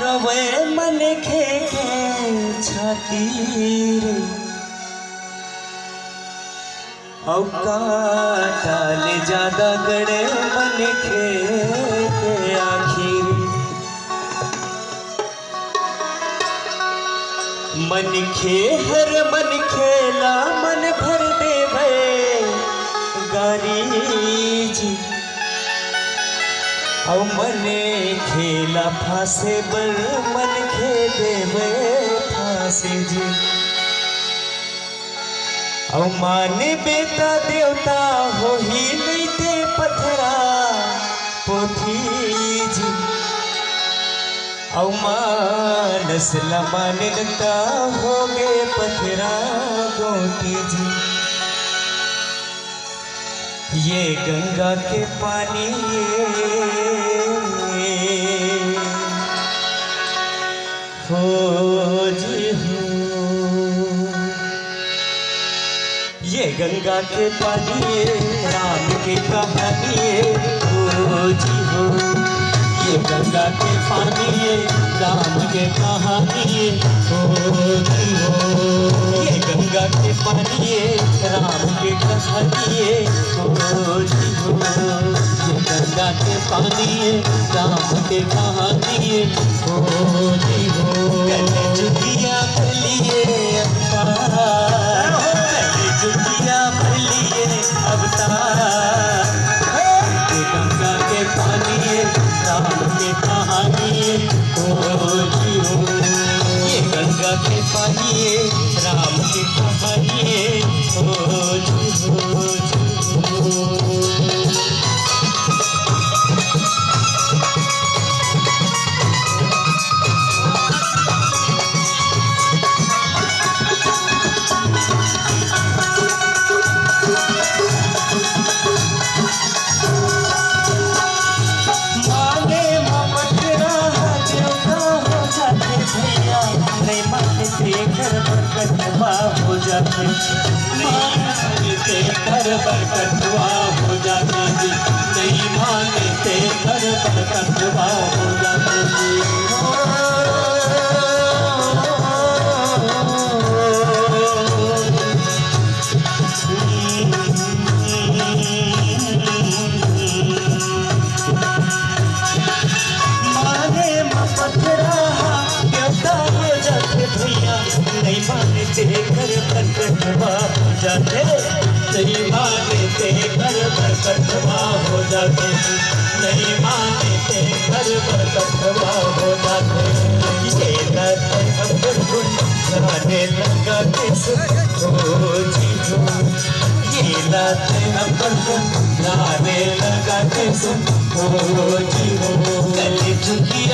रवे मन खे के छाती रे औकाल ज्यादा गड़े मन खे के आखिर मन खे हर मन खेला मन भर देवे गारी जी औ मने खेला फांसे बर मन खे देवे फांसे जी औ माने बेटा देवता हो ही नहीं ते पथरा पोथी जी औ मानस लमाने का हो गे पथरा गोटी जी ये गंगा के पानी हो जी हो ये गंगा के पानी राम की कहानी हो जी हो ये गंगा के पानी राम के कहानी हो जी हो ये गंगा के पानी राम की कहानी हो जी हो ये गंगा के पानी राम के कहानी हो जी हो जुगिया लिए अवतार जुगिया लिए अवतार ये गंगा के पानी राम के कहानी हो जी हो ये गंगा के पानी राम की कहानी हो जी हो कटवा हो जाते मानते घर पर कटवा हो जाते जी नहीं मानते घर पर कटवा हो जाते जी माने पथरा देवता हो जाते भैया नहीं मानते घर पर कटवा हो जाते नहीं मानते घर पर कटवा हो जाते नहीं मानते घर पर कटवा हो जाते ये जाने लगा किस हो जी हो ये रात जाने लगा किस हो जी हो कल झुकी